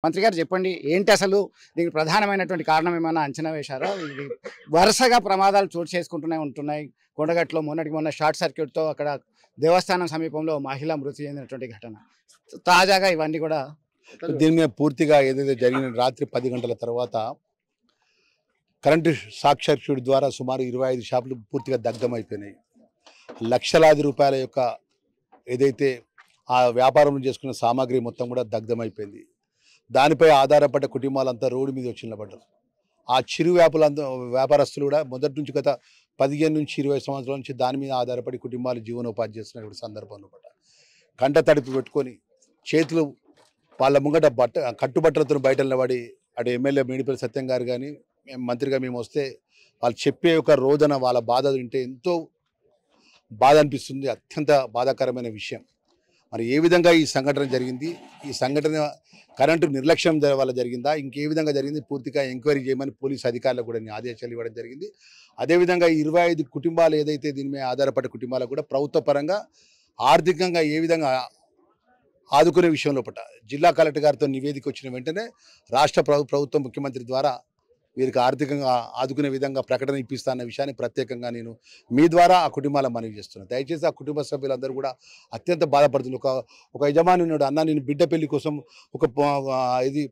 మంత్రి గారు చెప్పండి ఏంటి అసలు దీనికి ప్రధానమైనటువంటి కారణం ఏమైనా అంచనా వేశారా? ఇది వరుసగా ప్రమాదాలు చోటు చేసుకుంటూనే ఉంటున్నాయి. కొండగట్టులో మొన్నటికి మొన్న షార్ట్ సర్క్యూట్‌తో అక్కడ దేవస్థానం సమీపంలో మహిళ మృతి చెందినటువంటి ఘటన. తాజాగా ఇవన్నీ కూడా దీని మీద పూర్తిగా ఏదైతే జరిగిన రాత్రి 10 గంటల తర్వాత కరెంటు షార్ట్ సర్క్యూట్ ద్వారా సుమారు 25 షాపులు పూర్తిగా దగ్ధమైపోయినాయి. లక్షలాది రూపాయల యొక్క ఏదైతే ఆ వ్యాపారం చేసుకున్న సామాగ్రి మొత్తం కూడా దగ్ధమైపోయింది. దానిపై ఆధారపడ్డ కుటుంబాలంతా రోడ్డు మీద వచ్చి నిలబడ్డారు. ఆ చిరు వ్యాపారస్తులు కూడా మొదటి నుంచి గత 15 నుంచి 20 సంవత్సరాల నుంచి దాని మీద ఆధారపడి కుటుంబాలు జీవనోపాధి చేస్తున్నటువంటి సందర్భంలో కంట తడిపి పెట్టుకొని చేతులు వాళ్ళ ముంగట కట్టుబట్టలతో బయట నిలబడి అటు ఎమ్మెల్యే మేడిపల్లి సత్యం గారు కానీ మంత్రిగా మేము వస్తే వాళ్ళు చెప్పే ఒక రోజున వాళ్ళ బాధ వింటే ఎంతో బాధ అనిపిస్తుంది. అత్యంత బాధాకరమైన విషయం. మరి ఏ విధంగా ఈ సంఘటన జరిగింది, ఈ సంఘటన కరెంటు నిర్లక్ష్యం వల్ల జరిగిందా, ఇంకే విధంగా జరిగింది పూర్తిగా ఎంక్వైరీ చేయమని పోలీసు అధికారులకు కూడా నేను ఆదేశాలు ఇవ్వడం జరిగింది. అదేవిధంగా 25 కుటుంబాలు ఏదైతే దీని మీద ఆధారపడ్డ కుటుంబాలకు కూడా ప్రభుత్వ పరంగా ఆర్థికంగా ఏ విధంగా ఆదుకునే విషయంలో జిల్లా కలెక్టర్ గారితో నివేదిక వచ్చిన వెంటనే రాష్ట్ర ప్రభుత్వం ముఖ్యమంత్రి ద్వారా వీరికి ఆర్థికంగా ఆదుకునే విధంగా ప్రకటన ఇప్పిస్తాన్న విషయాన్ని ప్రత్యేకంగా నేను మీ ద్వారా ఆ కుటుంబాలకు మనవి చేస్తున్నాను. దయచేసి ఆ కుటుంబ సభ్యులందరూ కూడా అత్యంత బాధపడుతున్నారు. ఒక యజమాని ఉన్నాడు, అన్న నేను బిడ్డ పెళ్లి కోసం ఒక ఇది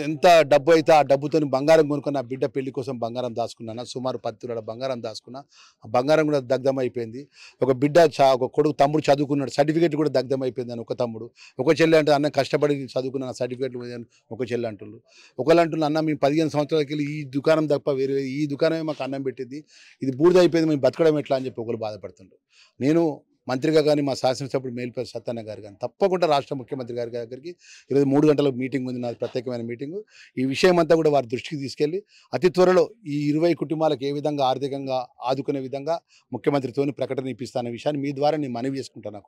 ఎంత డబ్బు అయితే ఆ డబ్బుతో బంగారం కొనుక్కున్న బిడ్డ పెళ్లి కోసం బంగారం దాచుకున్నాను. సుమారు 10 తులాల బంగారం దాచుకున్నా. ఆ బంగారం కూడా దగ్ధమైపోయింది. ఒక బిడ్డ ఒక కొడుకు తమ్ముడు చదువుకున్నాడు, సర్టిఫికేట్ కూడా దగ్ధమైపోయింది అని ఒక తమ్ముడు. ఒక చెల్లి అంటే అన్న కష్టపడి చదువుకున్న సర్టిఫికేట్లు ఒక చెల్లి అంటున్నారు. ఒకళ్ళు అంటున్నారు అన్న మేము 15 సంవత్సరాలకి వెళ్ళి ఈ దుకాణం తప్ప వేరే ఈ దుకాణమే మాకు అన్నం పెట్టింది, ఇది బూడిద అయిపోయింది, మేము బతకడం ఎట్లా అని చెప్పి ఒకరు బాధపడుతుండ్రు. నేను మంత్రిగా కానీ మా శాసనసభ్యుడు మేడిపల్లి సత్యన్న గారు కానీ తప్పకుండా రాష్ట్ర ముఖ్యమంత్రి గారి దగ్గరికి ఈరోజు 3 గంటల మీటింగ్ ఉంది, నాది ప్రత్యేకమైన మీటింగు. ఈ విషయం అంతా కూడా వారి దృష్టికి తీసుకెళ్ళి అతి త్వరలో ఈ 20 కుటుంబాలకు ఏ విధంగా ఆర్థికంగా ఆదుకునే విధంగా ముఖ్యమంత్రితోని ప్రకటన ఇప్పిస్తాన్న విషయాన్ని మీ ద్వారా నేను మనవి చేసుకుంటాను.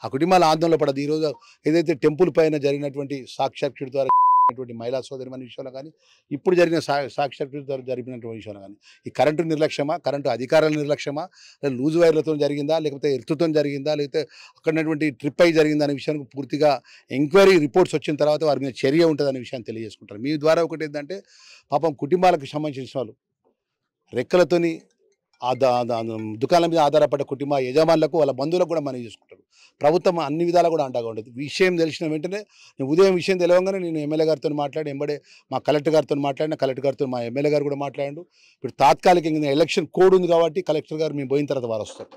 ఆ కుటుంబాల ఆందోళన పడదు. ఈరోజు ఏదైతే టెంపుల్ పైన జరిగినటువంటి సాక్షాత్కృతి ద్వారా మహిళా సోదరిమణి విషయంలో కానీ ఇప్పుడు జరిగిన సాక్షాత్కృతి ద్వారా జరిగినటువంటి విషయంలో కానీ ఈ కరెంటు నిర్లక్ష్యమా, కరెంటు అధికారుల నిర్లక్ష్యమా, లూజ్ వైర్లతో జరిగిందా, లేకపోతే ఎర్త్తో జరిగిందా, లేకపోతే అక్కడటువంటి ట్రిప్ అయి జరిగిందా అనే విషయానికి పూర్తిగా ఎంక్వైరీ రిపోర్ట్స్ వచ్చిన తర్వాత వారి మీద చర్య ఉంటుందనే విషయాన్ని తెలియజేసుకుంటారు. మీ ద్వారా ఒకటి ఏంటంటే పాపం కుటుంబాలకు సంబంధించిన వాళ్ళు రెక్కలతోని దుకాణాల మీద ఆధారపడ్డ కుటుంబ యజమానులకు వాళ్ళ బంధువులకు కూడా మనం చేసుకుంటారు. ప్రభుత్వం అన్ని విధాలా కూడా అండగా ఉండదు. విషయం తెలిసిన వెంటనే నేను ఉదయం విషయం తెలియగానే నేను ఎమ్మెల్యే గారితో మాట్లాడి ఎంబడే మా కలెక్టర్ గారితో మాట్లాడిన, కలెక్టర్ గారితో మా ఎమ్మెల్యే గారు కూడా మాట్లాడాడు. ఇప్పుడు తాత్కాలికంగా ఎలక్షన్ కోడ్ ఉంది కాబట్టి కలెక్టర్ గారు మేము పోయిన తర్వాత వారు వస్తారు.